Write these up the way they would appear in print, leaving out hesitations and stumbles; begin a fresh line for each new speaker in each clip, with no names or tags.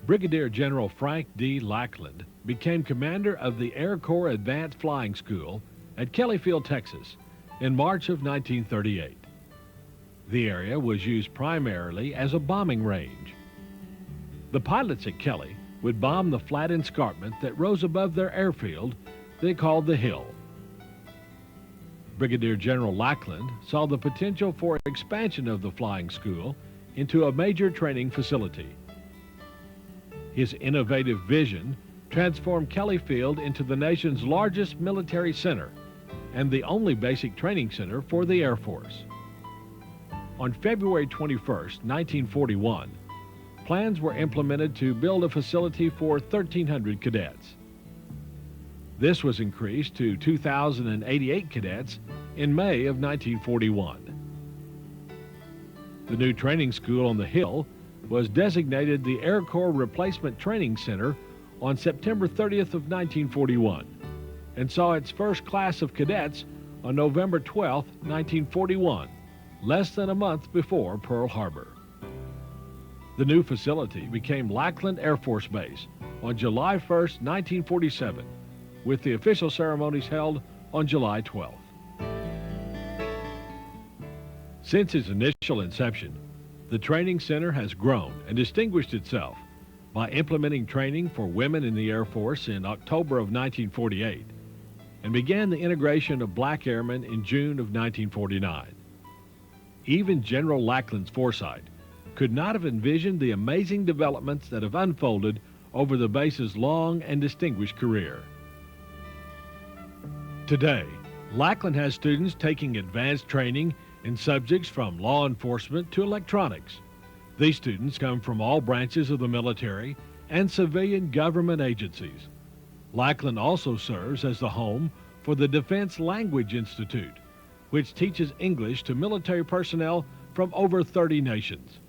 Brigadier General Frank D. Lackland became commander of the Air Corps Advanced Flying School at Kelly Field, Texas, in March of 1938. The area was used primarily as a bombing range. The pilots at Kelly would bomb the flat escarpment that rose above their airfield they called the Hill. Brigadier General Lackland saw the potential for expansion of the flying school into a major training facility. His innovative vision transformed Kelly Field into the nation's largest military center and the only basic training center for the Air Force. On February 21, 1941, plans were implemented to build a facility for 1,300 cadets. This was increased to 2,088 cadets in May of 1941. The new training school on the Hill was designated the Air Corps Replacement Training Center on September 30th of 1941 and saw its first class of cadets on November 12, 1941, less than a month before Pearl Harbor. The new facility became Lackland Air Force Base on July 1st, 1947, with the official ceremonies held on July 12th. Since its initial inception, the training center has grown and distinguished itself by implementing training for women in the Air Force in October of 1948 and began the integration of black airmen in June of 1949. Even General Lackland's foresight could not have envisioned the amazing developments that have unfolded over the base's long and distinguished career. Today, Lackland has students taking advanced training in subjects from law enforcement to electronics. These students come from all branches of the military and civilian government agencies. Lackland also serves as the home for the Defense Language Institute, which teaches English to military personnel from over 30 nations.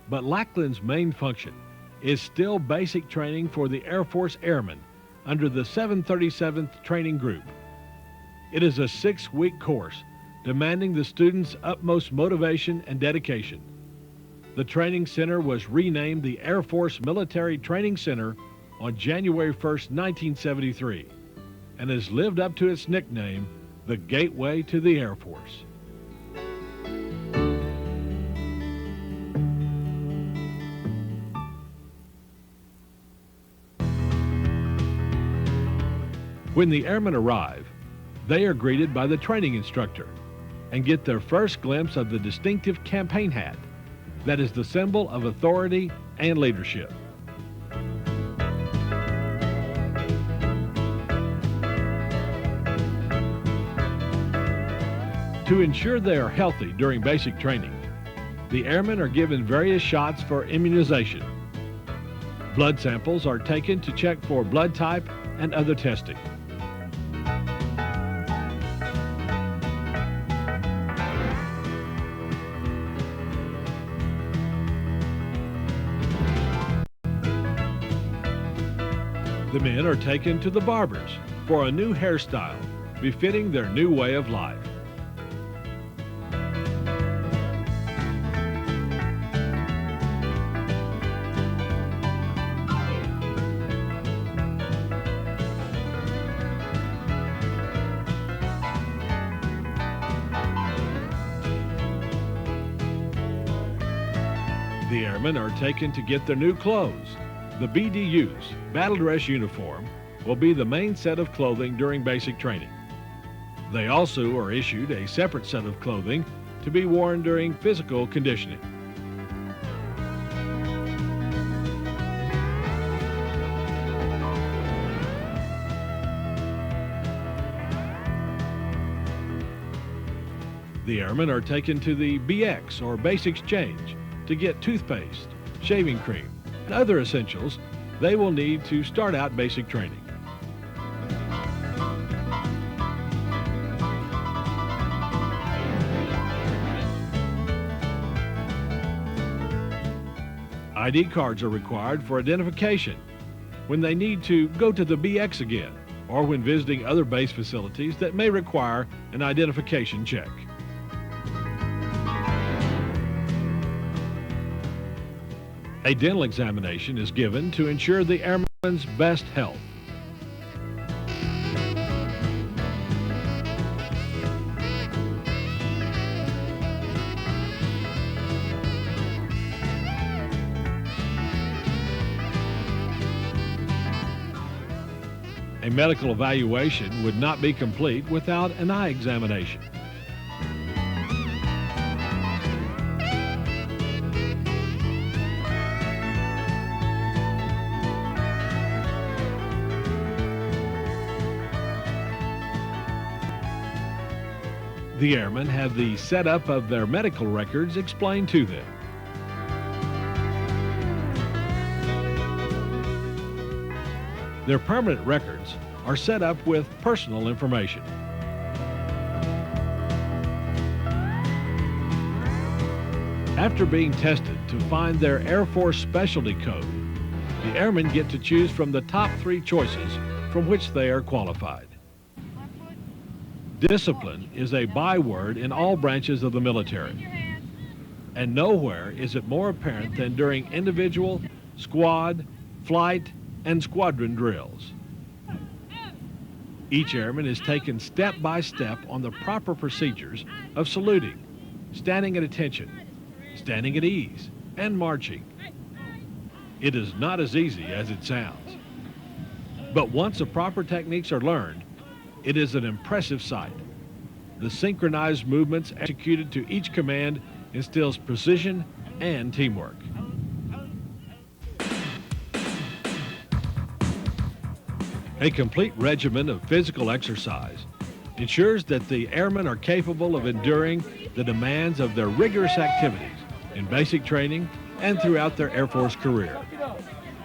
But Lackland's main function is still basic training for the Air Force Airmen under the 737th Training Group. It is a 6-week course demanding the students' utmost motivation and dedication. The training center was renamed the Air Force Military Training Center on January 1st, 1973, and has lived up to its nickname, the Gateway to the Air Force. When the airmen arrive, they are greeted by the training instructor and get their first glimpse of the distinctive campaign hat that is the symbol of authority and leadership. To ensure they are healthy during basic training, the airmen are given various shots for immunization. Blood samples are taken to check for blood type and other testing. The men are taken to the barbers for a new hairstyle befitting their new way of life. The airmen are taken to get their new clothes. The BDU's battle dress uniform will be the main set of clothing during basic training. They also are issued a separate set of clothing to be worn during physical conditioning. The airmen are taken to the BX or Base Exchange to get toothpaste, shaving cream, and other essentials they will need to start out basic training. ID cards are required for identification when they need to go to the BX again or when visiting other base facilities that may require an identification check. A dental examination is given to ensure the airman's best health. A medical evaluation would not be complete without an eye examination. The airmen have the setup of their medical records explained to them. Their permanent records are set up with personal information. After being tested to find their Air Force specialty code, the airmen get to choose from the top 3 choices from which they are qualified. Discipline is a byword in all branches of the military, and nowhere is it more apparent than during individual, squad, flight, and squadron drills. Each airman is taken step by step on the proper procedures of saluting, standing at attention, standing at ease, and marching. It is not as easy as it sounds. But once the proper techniques are learned, it is an impressive sight. The synchronized movements executed to each command instills precision and teamwork. A complete regimen of physical exercise ensures that the airmen are capable of enduring the demands of their rigorous activities in basic training and throughout their Air Force career.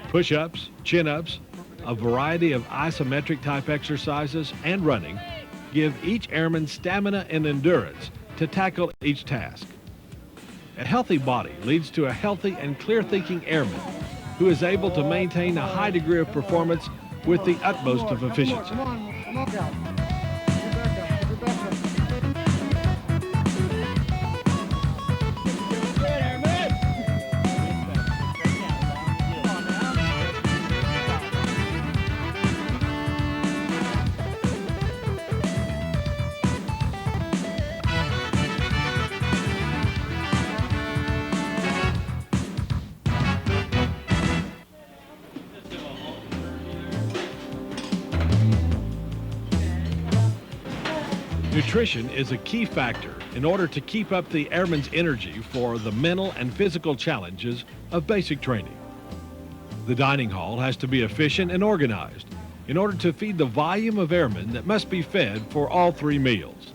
Push-ups, chin-ups, a variety of isometric type exercises, and running give each airman stamina and endurance to tackle each task. A healthy body leads to a healthy and clear-thinking airman who is able to maintain a high degree of performance with the utmost of efficiency. Nutrition is a key factor in order to keep up the airman's energy for the mental and physical challenges of basic training. The dining hall has to be efficient and organized in order to feed the volume of airmen that must be fed for all 3 meals.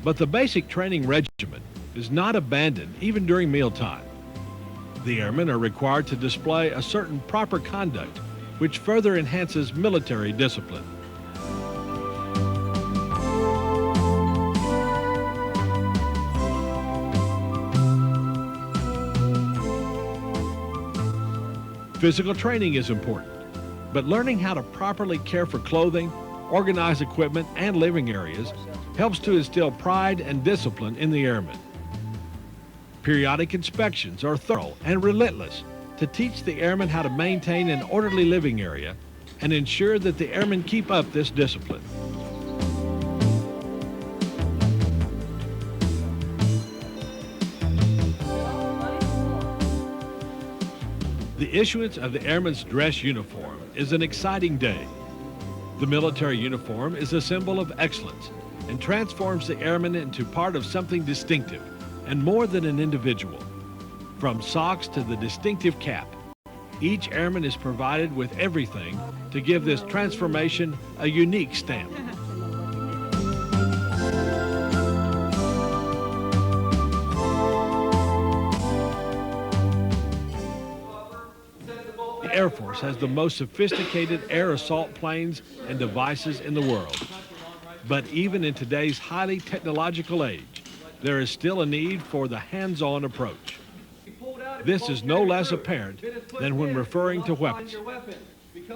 But the basic training regimen is not abandoned even during mealtime. The airmen are required to display a certain proper conduct which further enhances military discipline. Physical training is important, but learning how to properly care for clothing, organize equipment, and living areas helps to instill pride and discipline in the airmen. Periodic inspections are thorough and relentless to teach the airmen how to maintain an orderly living area and ensure that the airmen keep up this discipline. The issuance of the airman's dress uniform is an exciting day. The military uniform is a symbol of excellence and transforms the airman into part of something distinctive and more than an individual. From socks to the distinctive cap, each airman is provided with everything to give this transformation a unique stamp. The Air Force has the most sophisticated air assault planes and devices in the world. But even in today's highly technological age, there is still a need for the hands-on approach. This is no less apparent than when referring to weapons.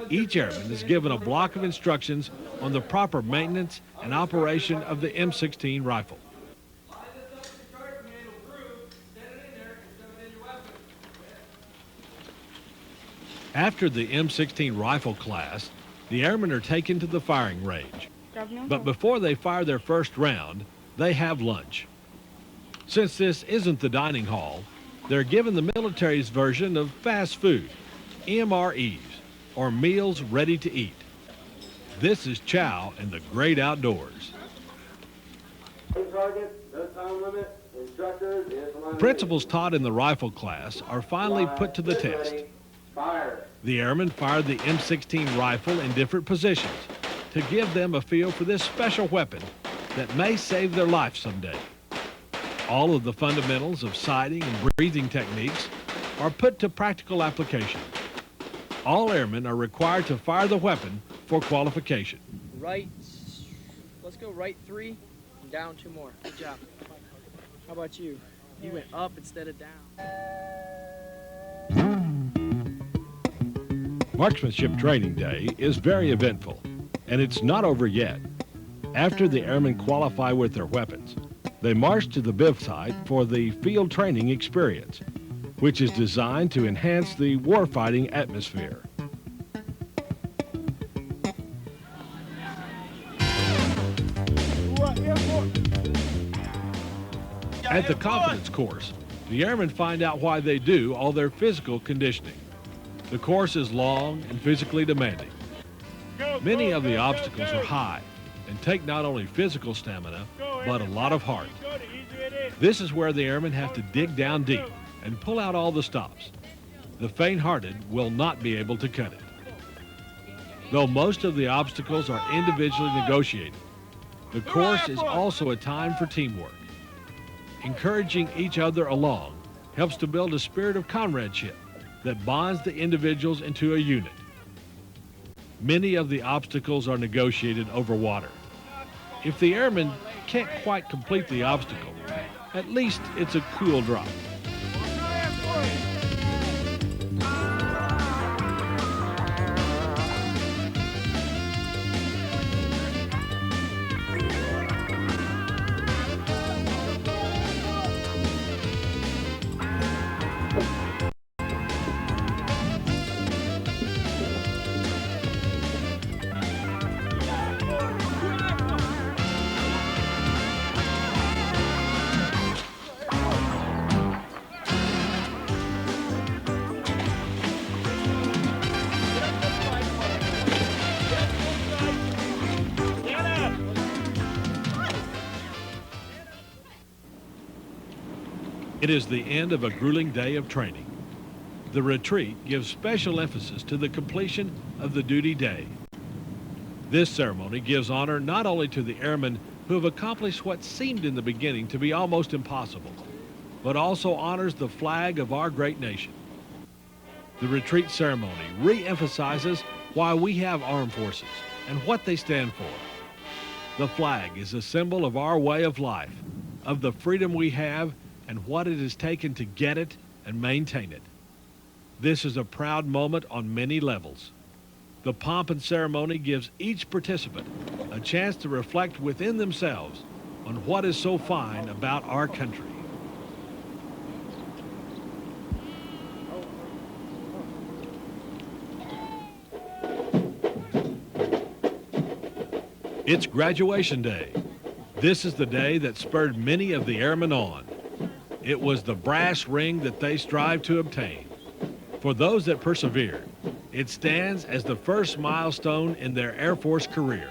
Each airman is given a block of instructions on the proper maintenance and operation of the M16 rifle. After the M16 rifle class, the airmen are taken to the firing range. But before they fire their first round, they have lunch. Since this isn't the dining hall, they're given the military's version of fast food, MREs, or meals ready to eat. This is chow in the great outdoors. The principles taught in the rifle class are finally put to the test. The airmen fired the M16 rifle in different positions to give them a feel for this special weapon that may save their life someday. All of the fundamentals of sighting and breathing techniques are put to practical application. All airmen are required to fire the weapon for qualification.
Right, let's go right 3 and down 2 more. Good job. How about you? You went up instead of down.
Marksmanship Training Day is very eventful, and it's not over yet. After the airmen qualify with their weapons, they march to the BIV site for the field training experience, which is designed to enhance the warfighting atmosphere. At the confidence course, the airmen find out why they do all their physical conditioning. The course is long and physically demanding. Many of the obstacles are high and take not only physical stamina, but a lot of heart. This is where the airmen have to dig down deep and pull out all the stops. The faint-hearted will not be able to cut it. Though most of the obstacles are individually negotiated, the course is also a time for teamwork. Encouraging each other along helps to build a spirit of comradeship that bonds the individuals into a unit. Many of the obstacles are negotiated over water. If the airmen can't quite complete the obstacle, at least it's a cool drop. It is the end of a grueling day of training. The retreat gives special emphasis to the completion of the duty day. This ceremony gives honor not only to the airmen who have accomplished what seemed in the beginning to be almost impossible, but also honors the flag of our great nation. The retreat ceremony re-emphasizes why we have armed forces and what they stand for. The flag is a symbol of our way of life, of the freedom we have and what it has taken to get it and maintain it. This is a proud moment on many levels. The pomp and ceremony gives each participant a chance to reflect within themselves on what is so fine about our country. It's graduation day. This is the day that spurred many of the airmen on. It was the brass ring that they strived to obtain. For those that persevered, it stands as the first milestone in their Air Force career.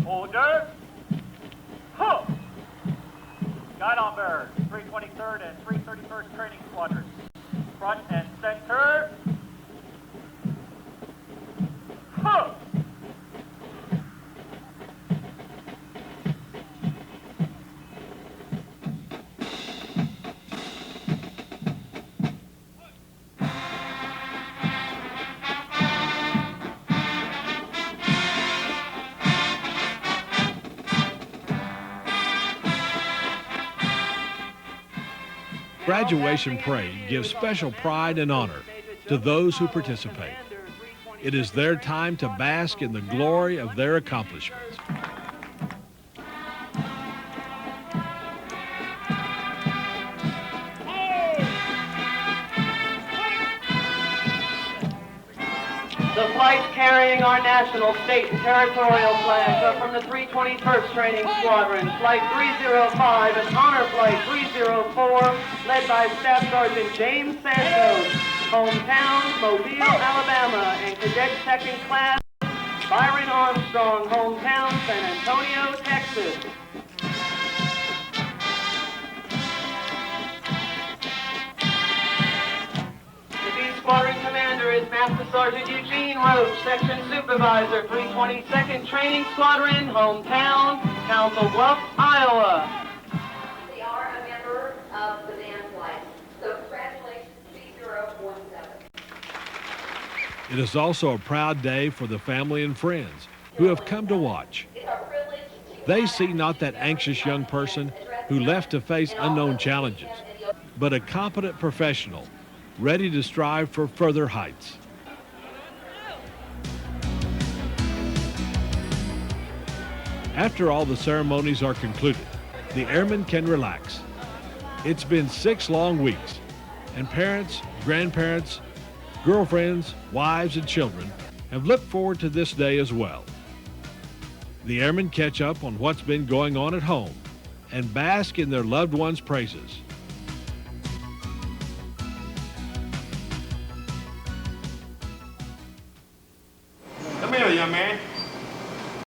Order. Huh. Guide on bearers, 323rd and 331st Training Squadrons. Front and center. Huh.
Graduation parade gives special pride and honor to those who participate. It is their time to bask in the glory of their accomplishments.
The flights carrying our national, state, and territorial flags are from the 321st Training Squadron, Flight 305 and Honor Flight 304, led by Staff Sergeant James Santos, hometown, Mobile, Alabama, and Cadet Second Class, Byron Armstrong, hometown, San Antonio, Texas. Squadron Commander is Master Sergeant Eugene Roach, Section Supervisor, 322nd Training Squadron, hometown, Council Bluffs, Iowa.
They are a member of the band flight, so congratulations, C017.
It is also a proud day for the family and friends who have come to watch. They see not that anxious young person who left to face unknown challenges, but a competent professional ready to strive for further heights. After all the ceremonies are concluded, the airmen can relax. It's been 6 long weeks, and parents, grandparents, girlfriends, wives, and children have looked forward to this day as well. The airmen catch up on what's been going on at home and bask in their loved ones' praises.